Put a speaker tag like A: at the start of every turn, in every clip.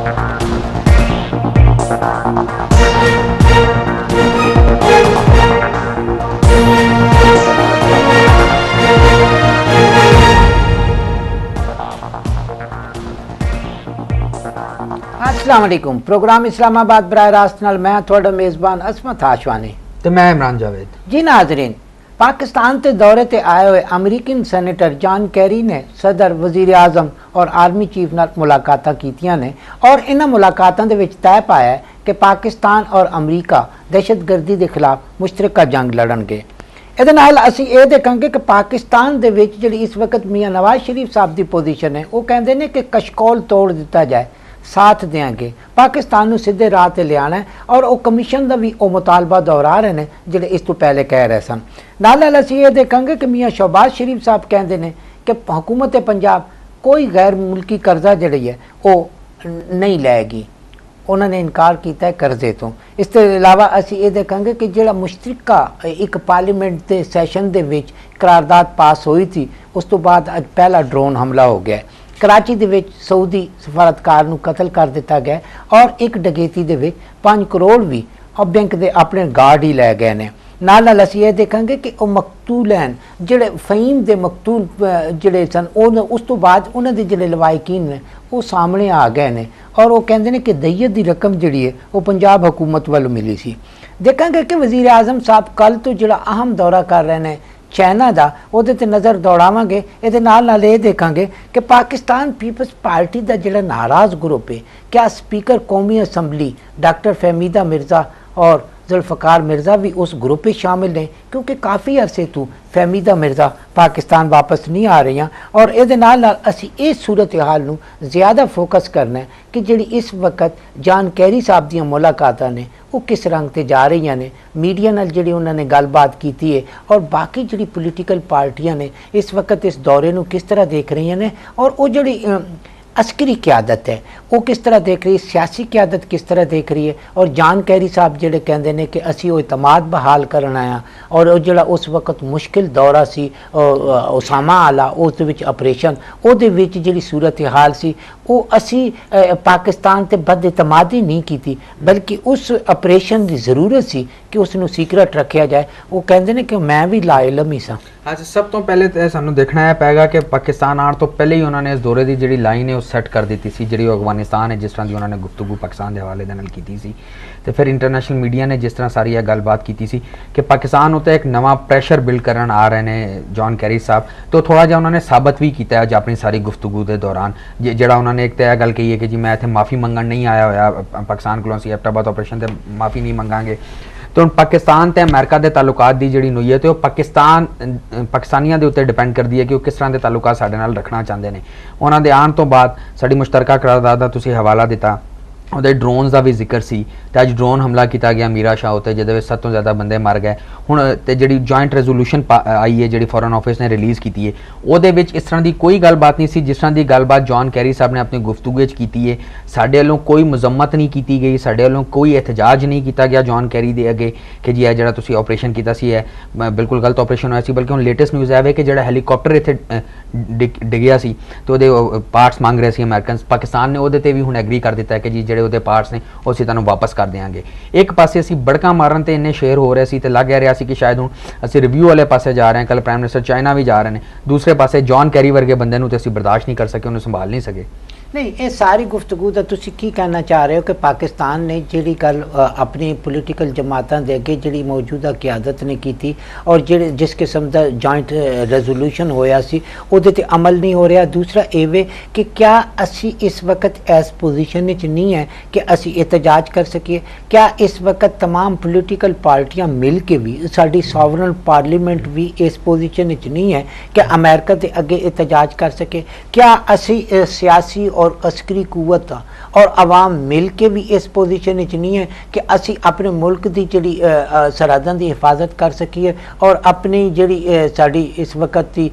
A: अस्सलाम वालेकुम। प्रोग्राम इस्लामाबाद बराह रास्त नाल मैं थोड़ा मेज़बान असमत आशवानी
B: तो मैं इमरान जावेद।
A: जी नाज़रीन, पाकिस्तान के दौरे ते आए हुए अमरीकन सैनेटर जॉन कैरी ने सदर, वज़ीर आज़म और आर्मी चीफ नाल मुलाकातां कीतियां ने और इन्हां मुलाकातां दे विच तय पाया है कि पाकिस्तान और अमरीका दहशतगर्दी के खिलाफ मुश्तरका जंग लड़नगे। ਇਹਦੇ ਨਾਲ ਅਸੀਂ ਇਹ ਦੇਖਾਂਗੇ ਕਿ ਪਾਕਿस्तान ਦੇ ਵਿੱਚ ਜਿਹੜੀ ਇਸ ਵਕਤ ਮੀਆਂ ਨਵਾਜ਼ ਸ਼ਰੀਫ ਸਾਹਿਬ ਦੀ ਪੋਜੀਸ਼ਨ ਹੈ, ਉਹ ਕਹਿੰਦੇ ਨੇ ਕਿ ਕਸ਼ਕੋਲ ਤੋੜ ਦਿੱਤਾ ਜਾਏ, साथ देंगे, पाकिस्तान को सीधे राह पर लिया और वो कमीशन का भी वो मुतालबा दोहरा रहे हैं जोड़े इस तो पहले कह रहे सन। नाल असीं ये देखेंगे कि मियाँ शहबाज शरीफ साहब कहते हैं कि हुकूमत पंजाब कोई गैर मुल्की कर्जा जी है वो नहीं लैगी, उन्होंने इनकार किया है कर्जे तो। इसके अलावा असीं ये देखेंगे कि जो मुश्तरका एक पार्लीमेंट के सैशन के विच करारदाद पास हुई थी, उस तो बाद अज पहला ड्रोन हमला हो गया। कराची दे विच सऊदी सफारतकार नूं कतल कर दिता गया और एक डकैती दे विच 5 करोड़ भी और बैंक दे अपने गार्ड ही लै गए ने। नाल नाल असीं ये देखेंगे कि वो मकतूल हैं जिहड़े फ़हीम दे मकतूल जिहड़े सन उस तो बाद उन्हां दे जिहड़े लवाहिकीन ने वो सामने आ गए ने और वो कहंदे ने कि दैयत दी रकम जिहड़ी है वो पंजाब हुकूमत वालों मिली सी। देखेंगे कि वज़ीर आज़म साहब कल तो जिहड़ा अहम दौरा कर रहे हैं चाइना का, उहदे ते नज़र दौड़ावांगे। इहदे नाल नाल ये देखांगे कि पाकिस्तान पीपल्स पार्टी का जिहड़ा नाराज़ ग्रुप है, क्या स्पीकर कौमी असैम्बली डॉक्टर फहमीदा मिर्ज़ा और जुल्फ़कार मिर्ज़ा भी उस ग्रुप में शामिल ने, क्योंकि काफ़ी अरसे तो फहमीदा मिर्ज़ा पाकिस्तान वापस नहीं आ रही हैं। और ये नाल असी इस सूरत हाल नूं ज़्यादा फोकस करना है कि जिहड़ी इस वक्त जॉन कैरी साहब दी मुलाकातां ने वो किस रंग ते जा रही ने, मीडिया नाल जिहड़ी उन्होंने गलबात की है और बाकी जिहड़ी पोलीटिकल पार्टियां ने इस वक्त इस दौरे नूं किस तरह देख रही ने और वो जिहड़ी अस्करी क्यादत है वो किस तरह देख रही है, सियासी क्यादत किस तरह देख रही है। और जॉन कैरी साहब जिहड़े कहंदे ने कि असी वो इतमाद बहाल करना आया और वो जिहड़ा उस वक्त मुश्किल दौरा सी उसामा आला उस विच ऑपरेशन उहदे विच जिहड़ी सूरत हाल सी वो असी पाकिस्तान ते बद इतमादी नहीं की, बल्कि उस ऑपरेशन की जरूरत सी कि उसनूं सीक्रेट रखा जाए। वो कहंदे ने कि मैं भी लाइलम ही सा।
B: हाँ, सब तो पहले तो सानू देखना है पैगा कि पाकिस्तान आने तो पहले ही उन्होंने इस दौरे की जी लाइन है सैट कर दी सी, जी अफगानिस्तान है जिस तरह की उन्होंने गुफ्तगू पाकिस्तान के हवाले की सी। तो फिर इंटरनेशनल मीडिया ने जिस तरह सारी यह गलबात की सी कि पाकिस्तान उत्ते एक नवा प्रैशर बिल्ड करन आ रहे हैं जॉन कैरी साहब, तो थोड़ा जहा उन्होंने साबित भी किया अज अपनी सारी गुफ्तगू के दौरान जोड़ा उन्होंने एक तो यह गल कही है कि जी मैं इतने माफ़ी मंगन नहीं आया होया पाकिस्तान को एबटाबाद ऑपरेशन से माफ़ी नहीं मंगांगे। तो पाकिस्तान ते अमेरिका के ताल्लुकात की जी नुईयत है वो पाकिस्तानियों के उत्ते डिपेंड करती है कि वो किस तरह के ताल्लुकात साडे नाल रखना चाहते हैं। उन्होंने आने तो बाद साड़ी मुश्तरका करारदाद का तुसीं हवाला दिता, उहदे ड्रोन का भी जिक्र सी तो अज ड्रोन हमला किया गया मीरा शाह उत्ते जिहदे विच 7 तो ज़्यादा बंदे मर गए। हुण ते जिहड़ी जॉइंट रेजोल्यूशन आई है जिहड़ी फॉरेन ऑफिस ने रिलीज़ की है उहदे विच इस तरह की कोई गलबात नहीं सी जिस तरह की गलबात जॉन कैरी साहब ने अपनी गुफ्तगू की है। साडे वल्लों कोई मजम्मत नहीं की गई, साडे वल्लों कोई एहतजाज नहीं किया गया जॉन कैरी दे अगे कि जी है जिहड़ा तुसीं ऑपरेशन किया सी है बिल्कुल गलत ऑपरेशन होया सी। बल्कि हुण लेटेस्ट न्यूज़ है कि जिहड़ा हैलीकॉप्टर इत्थे डिग्या सी तो उहदे पार्ट्स मंग रहे सी अमेरिकन, पाकिस्तान ने उहदे ते भी हुण एग्री कर दिता है कि जी जिहड़े उहदे पार्ट्स ने वो असीं तुहानूं वापस कर देंगे। एक पासे असीं बड़का मारन ते इन्ने शेयर हो रहे सी ते लग रहा सी कि शायद हुण असीं रिव्यू वाले पासे जा रहे हैं, कल प्राइम मिनिस्टर चाइना भी जा रहे हैं, दूसरे पासे जॉन कैरी वर्गे बंदे नूं ते असीं बर्दाश्त नहीं कर सके, उन्हें संभाल नहीं सके।
A: नहीं, ये सारी गुफ्तगू का तुसीं की कहना चाह रहे हो कि पाकिस्तान ने जिहड़ी गल अपनी पोलीटिकल जमातां दे अगे जिहड़ी मौजूदा क्यादत ने की थी और जिहड़े जिस किस्म का जॉइंट रेजोल्यूशन होया सी उहदे ते अमल नहीं हो रहा। दूसरा एवे कि क्या असी इस वक्त इस पोजीशन विच नहीं है कि असी एहतजाज कर सकीए? क्या इस वक्त तमाम पोलीटिकल पार्टियां मिल के भी साडी सॉवरन पार्लीमेंट भी इस पोजीशन विच नहीं है कि अमेरिका के अगे एहतजाज कर सके? क्या असी सियासी और अस्करी कुवत और आवाम मिल के भी इस पोजीशन विच नहीं है कि असी अपने मुल्क की जिहड़ी सरहदां की हिफाजत कर सकीए और अपनी जिहड़ी साडी इस वक्त की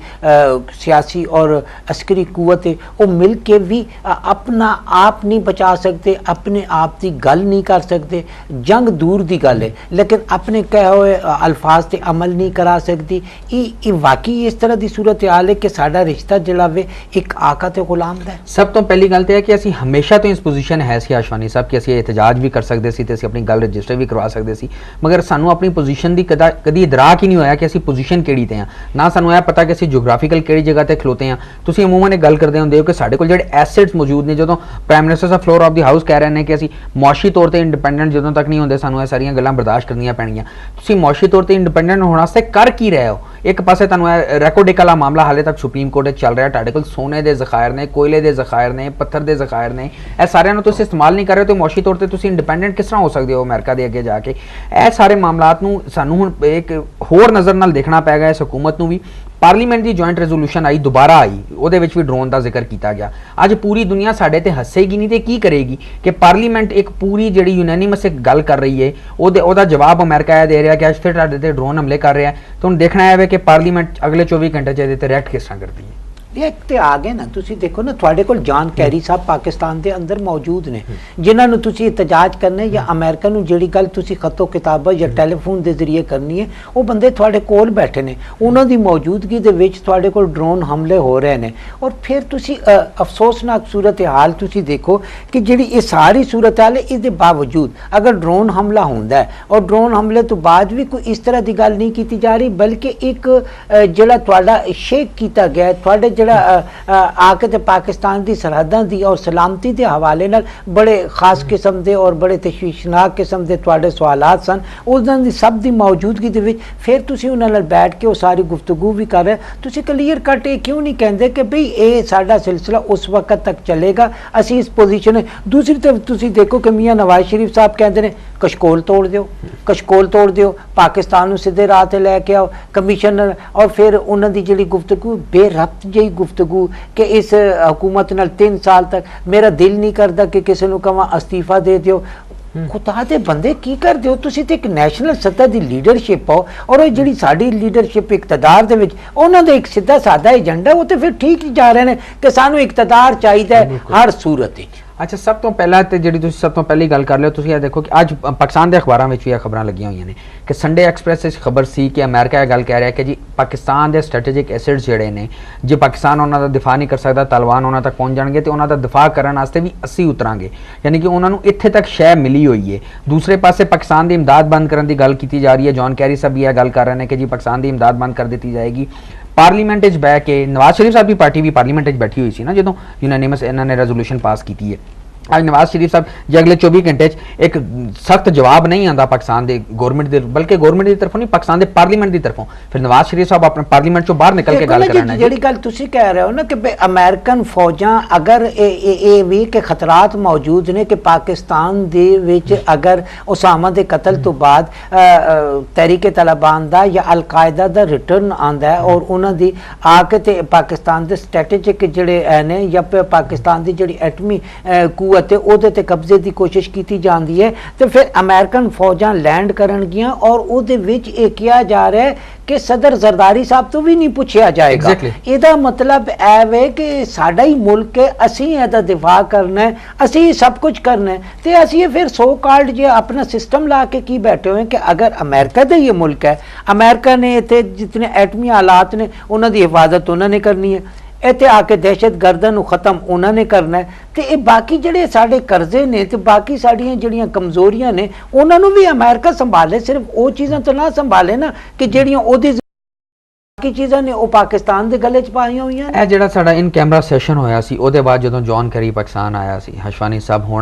A: सियासी और अस्करी कुवत है वो मिल के भी अपना आप नहीं बचा सकते, अपने आप की गल नहीं कर सकते। जंग दूर की गल है लेकिन अपने कहे हुए अल्फाज से अमल नहीं करा सकती। ये वाकई इस तरह की सूरत हाल है कि साडा रिश्ता जिहड़ा वे एक आका ते गुलाम दा है।
B: सब तो पहली पहली गल तो है कि ਅਸੀਂ ਹਮੇਸ਼ਾ ਤੋਂ ਇਸ ਪੋਜੀਸ਼ਨ ਹੈ ਸੀ ਆਸ਼ਵਾਨੀ ਸਾਹਿਬ ਕਿ ਅਸੀਂ ਇhtਜਾਜ ਵੀ ਕਰ ਸਕਦੇ ਸੀ ਤੇ ਅਸੀਂ ਆਪਣੀ ਗੱਲ ਰਜਿਸਟਰ ਵੀ ਕਰਵਾ ਸਕਦੇ ਸੀ, ਮਗਰ ਸਾਨੂੰ ਆਪਣੀ ਪੋਜੀਸ਼ਨ ਦੀ ਕਦੀ ਇਦਰਾਕ ਹੀ ਨਹੀਂ ਹੋਇਆ ਕਿ ਅਸੀਂ ਪੋਜੀਸ਼ਨ ਕਿਹੜੀ ਤੇ ਆ, ਨਾ ਸਾਨੂੰ ਇਹ ਪਤਾ ਕਿ ਅਸੀਂ ਜੀਓਗ੍ਰਾਫੀਕਲ ਕਿਹੜੀ ਜਗ੍ਹਾ ਤੇ ਖਲੋਤੇ ਆ। ਤੁਸੀਂ ਅਮੂਮਨ ਇਹ ਗੱਲ ਕਰਦੇ ਹੁੰਦੇ ਹੋ ਕਿ ਸਾਡੇ ਕੋਲ ਜਿਹੜੇ ਐਸੈਟਸ ਮੌਜੂਦ ਨੇ, ਜਦੋਂ prime minister Sahib floor of the house ਕਹਿ ਰਹੇ ਨੇ ਕਿ ਅਸੀਂ ਮੌਸ਼ੀ ਤੌਰ ਤੇ ਇੰਡੀਪੈਂਡੈਂਟ ਜਦੋਂ ਤੱਕ ਨਹੀਂ ਹੁੰਦੇ ਸਾਨੂੰ ਇਹ ਸਾਰੀਆਂ ਗੱਲਾਂ ਬਰਦਾਸ਼ਤ ਕਰਨੀਆਂ ਪੈਣਗੀਆਂ। ਤੁਸੀਂ ਮੌਸ਼ੀ ਤੌਰ ਤੇ ਇੰਡੀਪੈਂਡੈਂਟ ਹੋਣ ਵਾਸਤੇ ਕਰ ਕੀ ਰਹੇ ਹੋ? ਇੱਕ ਪਾਸੇ ਤੁਹਾਨੂੰ ਇਹ ਰੈਕੋਰਡਿਕ ਵਾਲਾ ਮਾਮਲਾ ਹਾਲੇ ਤੱਕ ਸੁਪਰੀਮ ਕੋਰਟ ਵਿੱਚ ਚੱਲ ਰਿਹਾ, ਤੁਹਾਡੇ ਕੋਲ ਸੋਨੇ ਦੇ ਜ਼ਖਾਇਰ ਨੇ, ਕੋਇਲੇ ਦੇ ਜ਼ਖਾਇਰ ਨੇ, ਪੱਥਰ ਦੇ ਜ਼ਖਾਇਰ ਨੇ, ਇਹ ਸਾਰਿਆਂ ਨੂੰ ਤੁਸੀਂ ਇਸਤੇਮਾਲ ਨਹੀਂ ਕਰ ਰਹੇ, ਤੇ ਮੌਸ਼ੀ ਤੌਰ ਤੇ ਤੁਸੀਂ ਇੰਡੀਪੈਂਡੈਂਟ ਕਿਸ ਤਰ੍ਹਾਂ ਹੋ ਸਕਦੇ ਹੋ ਅਮਰੀਕਾ ਦੇ ਅੱਗੇ ਜਾ ਕੇ? ਇਹ ਸਾਰੇ ਮਾਮਲਾਤ ਨੂੰ ਸਾਨੂੰ ਹੁਣ ਇੱਕ ਹੋਰ ਨਜ਼ਰ ਨਾਲ ਦੇਖਣਾ ਪੈਗਾ ਇਸ ਹਕੂਮਤ ਨੂੰ ਵੀ। ਪਾਰਲੀਮੈਂਟ ਦੀ ਜੁਆਇੰਟ ਰੈਜ਼ੋਲੂਸ਼ਨ ਆਈ, ਦੁਬਾਰਾ ਆਈ, ਉਹਦੇ ਵਿੱਚ ਵੀ ਡਰੋਨ ਦਾ ਜ਼ਿਕਰ ਕੀਤਾ ਗਿਆ। ਅੱਜ ਪੂਰੀ ਦੁਨੀਆ ਸਾਡੇ ਤੇ ਹੱਸੇਗੀ ਨਹੀਂ ਤੇ ਕੀ ਕਰੇਗੀ ਕਿ ਪਾਰਲੀਮੈਂਟ ਇੱਕ ਪੂਰੀ ਜਿਹੜੀ ਯੂਨੈਨਿਮਸ ਇੱਕ ਗੱਲ ਕਰ ਰਹੀ ਹੈ, ਉਹਦਾ ਜਵਾਬ ਅਮਰੀਕਾ ਇਹ ਦੇ ਰਿਹਾ ਕਿ ਅੱਜ ਫਿਰ ਤੁਹਾਡੇ ਤੇ ਡਰੋਨ ਹਮਲੇ ਕਰ ਰਿਹਾ। ਤਾਂ ਹੁਣ ਦੇਖਣਾ ਹੈ ਕਿ ਪਾਰਲੀਮੈਂਟ ਅਗਲੇ 24 ਘੰਟੇ 'ਚ ਇਹਦੇ ਤੇ ਰਿਐਕਟ ਕਿਸ ਤਰ੍ਹਾਂ ਕਰਦੀ ਹੈ।
A: ਇਹ ਤੇ ਆ ਗਏ ਨਾ, ਤੁਸੀਂ ਦੇਖੋ ਨਾ, ਤੁਹਾਡੇ ਕੋਲ ਜਾਨ ਕੈਰੀ ਸਾਹਿਬ ਪਾਕਿਸਤਾਨ ਦੇ ਅੰਦਰ ਮੌਜੂਦ ਨੇ, ਜਿਨ੍ਹਾਂ ਨੂੰ ਤੁਸੀਂ ਇਤਜਾਜ ਕਰਨੇ ਜਾਂ ਅਮਰੀਕਾ ਨੂੰ ਜਿਹੜੀ ਗੱਲ ਤੁਸੀਂ ਖੱਤੋ ਕਿਤਾਬਾ ਜਾਂ ਟੈਲੀਫੋਨ ਦੇ ਜ਼ਰੀਏ ਕਰਨੀ ਹੈ, ਉਹ ਬੰਦੇ ਤੁਹਾਡੇ ਕੋਲ ਬੈਠੇ ਨੇ, ਉਹਨਾਂ ਦੀ ਮੌਜੂਦਗੀ ਦੇ ਵਿੱਚ ਤੁਹਾਡੇ ਕੋਲ ਡਰੋਨ ਹਮਲੇ ਹੋ ਰਹੇ ਨੇ। ਔਰ ਫਿਰ ਤੁਸੀਂ ਅਫਸੋਸਨਾਕ ਸੂਰਤ ਹਾਲ ਤੁਸੀਂ ਦੇਖੋ ਕਿ ਜਿਹੜੀ ਇਹ ਸਾਰੀ ਸੂਰਤ ਹਾਲ ਹੈ, ਇਹਦੇ ਬਾਵਜੂਦ ਅਗਰ ਡਰੋਨ ਹਮਲਾ ਹੁੰਦਾ ਹੈ ਔਰ ਡਰੋਨ ਹਮਲੇ ਤੋਂ ਬਾਅਦ ਵੀ ਕੋਈ ਇਸ ਤਰ੍ਹਾਂ ਦੀ ਗੱਲ ਨਹੀਂ ਕੀਤੀ ਜਾ ਰਹੀ, ਬਲਕਿ ਇੱਕ ਜਿਹੜਾ ਤੁਹਾਡਾ ਸ਼ੇਕ ਕੀਤਾ ਗਿਆ ਤੁਹਾਡੇ ਜਿਹੜਾ ਆ ਕੇ ਤੇ ਪਾਕਿਸਤਾਨ ਦੀ ਸਰਹੱਦਾਂ ਦੀ ਔਰ ਸਲਾਮਤੀ ਦੇ ਹਵਾਲੇ ਨਾਲ ਬੜੇ ਖਾਸ ਕਿਸਮ ਦੇ ਔਰ ਬੜੇ ਤਸ਼ਵੀਸ਼ਨਾਕ ਕਿਸਮ ਦੇ ਤੁਹਾਡੇ ਸਵਾਲਾਤ ਸਨ, ਉਹਨਾਂ ਦੀ ਸਭ ਦੀ ਮੌਜੂਦਗੀ ਦੇ ਵਿੱਚ ਫਿਰ ਤੁਸੀਂ ਉਹਨਾਂ ਨਾਲ ਬੈਠ ਕੇ ਉਹ ਸਾਰੀ ਗੁਫ਼ਤਗੂ ਵੀ ਕਰ ਰਹੇ। ਤੁਸੀਂ ਕਲੀਅਰ ਕੱਟ ਇਹ ਕਿਉਂ ਨਹੀਂ ਕਹਿੰਦੇ ਕਿ ਭਈ ਇਹ ਸਾਡਾ ਸਿਲਸਿਲਾ ਉਸ ਵਕਤ ਤੱਕ ਚੱਲੇਗਾ, ਅਸੀਂ ਇਸ ਪੋਜੀਸ਼ਨ। ਦੂਸਰੀ ਤਰਫ ਤੁਸੀਂ ਦੇਖੋ ਕਿ ਮੀਆਂ ਨਵਾਜ਼ ਸ਼ਰੀਫ ਸਾਹਿਬ ਕਹਿੰਦੇ ਨੇ ਕਸ਼ਕੋਲ ਤੋੜ ਦਿਓ, ਕਸ਼ਕੋਲ ਤੋੜ ਦਿਓ, ਪਾਕਿਸਤਾਨ ਨੂੰ ਸਿੱਧੇ ਰਾਹ ਤੇ ਲੈ ਕੇ ਆਓ, ਕਮਿਸ਼ਨਰ। ਔਰ ਫਿਰ ਉਹਨਾਂ ਦੀ ਜਿਹੜੀ ਗੁਫ਼ਤਗੂ ਬੇਰਬਤ ਜਿਹੀ ਗੁਫ਼ਤਗੂ ਕਿ ਇਸ ਹਕੂਮਤ ਨਾਲ 3 ਸਾਲ ਤੱਕ ਮੇਰਾ ਦਿਲ ਨਹੀਂ ਕਰਦਾ ਕਿ ਕਿਸੇ ਨੂੰ ਕਹਾਂ ਅਸਤੀਫਾ ਦੇ ਦਿਓ। ਖੁਦਾ ਦੇ ਬੰਦੇ ਕੀ ਕਰਦੇ ਹੋ ਤੁਸੀਂ? ਤੇ ਇੱਕ ਨੈਸ਼ਨਲ ਸੱਤਾ ਦੀ ਲੀਡਰਸ਼ਿਪ ਹੋ ਔਰ ਉਹ ਜਿਹੜੀ ਸਾਡੀ ਲੀਡਰਸ਼ਿਪ ਇਕਤਦਾਰ ਦੇ ਵਿੱਚ ਉਹਨਾਂ ਦਾ ਇੱਕ ਸਿੱਧਾ ਸਾਦਾ ਏਜੰਡਾ, ਉਹ ਤੇ ਫਿਰ ਠੀਕ ਹੀ ਜਾ ਰਹੇ ਨੇ ਕਿ ਸਾਨੂੰ ਇਕਤਦਾਰ ਚਾਹੀਦਾ ਹੈ ਹਰ ਸੂਰਤ ਵਿੱਚ।
B: ਅੱਛਾ, ਸਭ ਤੋਂ ਪਹਿਲਾਂ ਤੇ ਜਿਹੜੀ ਤੁਸੀਂ ਸਭ ਤੋਂ ਪਹਿਲੀ ਗੱਲ ਕਰ ਲਿਓ, ਤੁਸੀਂ ਇਹ ਦੇਖੋ ਕਿ ਅੱਜ ਪਾਕਿਸਤਾਨ ਦੇ ਅਖਬਾਰਾਂ ਵਿੱਚ ਵੀ ਇਹ ਖਬਰਾਂ ਲੱਗੀਆਂ ਹੋਈਆਂ ਨੇ ਕਿ ਸੰਡੇ ਐਕਸਪ੍ਰੈਸ ਵਿੱਚ ਖਬਰ ਸੀ ਕਿ ਅਮਰੀਕਾ ਇਹ ਗੱਲ ਕਹਿ ਰਿਹਾ ਕਿ ਜੀ ਪਾਕਿਸਤਾਨ ਦੇ ਸਟ੍ਰੈਟੇਜਿਕ ਐਸੈਟਸ ਜਿਹੜੇ ਨੇ, ਜੇ ਪਾਕਿਸਤਾਨ ਉਹਨਾਂ ਦਾ ਦਿਫਾ ਨਹੀਂ ਕਰ ਸਕਦਾ, ਤਾਲਿਬਾਨ ਉਹਨਾਂ ਤੱਕ ਪਹੁੰਚ ਜਾਣਗੇ ਤੇ ਉਹਨਾਂ ਦਾ ਦਿਫਾ ਕਰਨ ਵਾਸਤੇ ਵੀ ਅਸੀਂ ਉਤਰਾਂਗੇ, ਯਾਨੀ ਕਿ ਉਹਨਾਂ ਨੂੰ ਇੱਥੇ ਤੱਕ ਸ਼ੈ ਮਿਲੀ ਹੋਈ ਹੈ। ਦੂਸਰੇ ਪਾਸੇ ਪਾਕਿਸਤਾਨ ਦੀ ਇਮਦਾਦ ਬੰਦ ਕਰਨ ਦੀ ਗੱਲ ਕੀਤੀ ਜਾ ਰਹੀ ਹੈ। ਜੌਨ ਕੈਰੀ ਸਾਹਿਬ ਵੀ ਇਹ ਗੱਲ ਕਰ ਰਹੇ ਨੇ ਕਿ ਜੀ ਪਾਕਿਸਤਾਨ ਦੀ ਇਮਦਾਦ ਬੰਦ ਕਰ ਦਿੱਤੀ ਜਾਏਗੀ। ਪਾਰਲੀਮੈਂਟ ਵਿੱਚ ਬਹਿ ਕੇ ਨਵਾਜ਼ ਸ਼ਰੀਫ ਸਾਹਿਬ ਦੀ ਪਾਰਟੀ ਵੀ ਪਾਰਲੀਮੈਂਟ ਵਿੱਚ ਬੈਠੀ ਹੋਈ ਸੀ ਨਾ ਜਦੋਂ ਯੂਨੈਨਿਮਸ ਇਹਨਾਂ ਨੇ ਰੈਜ਼ੋਲੂਸ਼ਨ ਪਾਸ ਕੀਤੀ ਹੈ। ਅੱਜ ਨਵਾਜ਼ ਸ਼ਰੀਫ ਸਾਹਿਬ ਜੇ ਅਗਲੇ 24 ਘੰਟੇ 'ਚ ਇੱਕ ਸਖਤ ਜਵਾਬ ਨਹੀਂ ਆਉਂਦਾ ਪਾਕਿਸਤਾਨ ਦੇ ਗੌਰਮੈਂਟ ਦੇ, ਬਲਕਿ ਗੌਰਮੈਂਟ ਦੀ ਤਰਫੋਂ ਨਹੀਂ, ਪਾਕਿਸਤਾਨ ਦੇ ਪਾਰਲੀਮੈਂਟ ਦੀ ਤਰਫੋਂ, ਫਿਰ ਨਵਾਜ਼ ਸ਼ਰੀਫ ਸਾਹਿਬ ਆਪਣੇ ਪਾਰਲੀਮੈਂਟ ਚੋਂ ਬਾਹਰ ਨਿਕਲ ਕੇ ਗੱਲ ਕਰਨਾ।
A: ਜਿਹੜੀ ਗੱਲ ਤੁਸੀਂ ਕਹਿ ਰਹੇ ਹੋ ਨਾ ਕਿ ਅਮਰੀਕਨ ਫੌਜਾਂ ਅਗਰ ਇਹ ਵੀ ਕਿ ਖਤਰਾਤ ਮੌਜੂਦ ਨੇ ਕਿ ਪਾਕਿਸਤਾਨ ਦੇ ਵਿੱਚ ਅਗਰ ਉਸਾਮਾ ਦੇ ਕਤਲ ਤੋਂ ਬਾਅਦ ਤਹਿਰੀਕ ਤਾਲਿਬਾਨ ਦਾ ਜਾਂ ਅਲ-ਕਾਇਦਾ ਦਾ ਰਿਟਰਨ ਆਉਂਦਾ ਔਰ ਉਹਨਾਂ ਦੀ ਆ ਕੇ ਤੇ ਪਾਕਿਸਤਾਨ ਦੇ ਸਟ੍ਰੈਟੇਜਿਕ ਜਿਹੜੇ ਨੇ ਜਾਂ ਪਾਕਿਸਤਾਨ ਦੀ ਜਿਹੜੀ ਐਟਮੀ ਕੂਵਤ ਤੇ ਉਹਦੇ ਤੇ ਕਬਜ਼ੇ ਦੀ ਕੋਸ਼ਿਸ਼ ਕੀਤੀ ਜਾਂਦੀ ਹੈ, ਤੇ ਫਿਰ ਅਮਰੀਕਨ ਫੌਜਾਂ ਲੈਂਡ ਕਰਨਗੀਆਂ ਔਰ ਉਹਦੇ ਵਿੱਚ ਇਹ ਕਿਹਾ ਜਾ ਰਿਹਾ ਹੈ ਕਿ ਸਦਰ ਜ਼ਰਦਾਰੀ ਸਾਹਿਬ ਤੋਂ ਵੀ ਨਹੀਂ ਪੁੱਛਿਆ ਜਾਏਗਾ। ਇਹਦਾ ਮਤਲਬ ਇਹ ਵੇ ਕਿ ਸਾਡਾ ਹੀ ਮੁਲਕ ਹੈ, ਅਸੀਂ ਇਹਦਾ ਦਿਫਾ ਕਰਨਾ ਹੈ, ਅਸੀਂ ਸਭ ਕੁਝ ਕਰਨਾ ਹੈ, ਤੇ ਅਸੀਂ ਫਿਰ ਸੋ ਕਾਲਡ ਜੇ ਆਪਣਾ ਸਿਸਟਮ ਲਾ ਕੇ ਕੀ ਬੈਠੇ ਹੋਏ ਕਿ ਅਗਰ ਅਮਰੀਕਾ ਦਾ ਇਹ ਮੁਲਕ ਹੈ, ਅਮਰੀਕਾ ਨੇ ਇੱਥੇ ਜਿਤਨੇ ਐਟਮੀ ਹਾਲਾਤ ਨੇ ਉਹਨਾਂ ਦੀ ਹਿਫਾਜ਼ਤ ਉਹਨਾਂ ਨੇ ਕਰਨੀ ਹੈ, ਇੱਥੇ ਆ ਕੇ ਦਹਿਸ਼ਤਗਰਦਾਂ ਨੂੰ ਖਤਮ ਉਹਨਾਂ ਨੇ ਕਰਨਾ ਹੈ, ਤੇ ਇਹ ਬਾਕੀ ਜਿਹੜੇ ਸਾਡੇ ਕਰਜ਼ੇ ਨੇ ਤੇ ਬਾਕੀ ਸਾਡੀਆਂ ਜਿਹੜੀਆਂ ਕਮਜ਼ੋਰੀਆਂ ਨੇ ਉਹਨਾਂ ਨੂੰ ਵੀ ਅਮਰੀਕਾ ਸੰਭਾਲੇ। ਸਿਰਫ ਉਹ ਚੀਜ਼ਾਂ ਤਾਂ ਨਾ ਸੰਭਾਲੇ ਨਾ ਕਿ ਜਿਹੜੀਆਂ ਉਹਦੀ ਬਾਕੀ ਚੀਜ਼ਾਂ ਨੇ ਉਹ ਪਾਕਿਸਤਾਨ ਦੇ ਗਲੇ 'ਚ ਪਾਈਆਂ ਹੋਈਆਂ।
B: ਇਹ ਜਿਹੜਾ ਸਾਡਾ ਇਨ ਕੈਮਰਾ ਸੈਸ਼ਨ ਹੋਇਆ ਸੀ ਉਹਦੇ ਬਾਅਦ ਜਦੋਂ ਜੌਨ ਕੈਰੀ ਪਾਕਿਸਤਾਨ ਆਇਆ ਸੀ, ਹਸ਼ਵਾਨੀ ਸਾਹਿਬ ਹੁਣ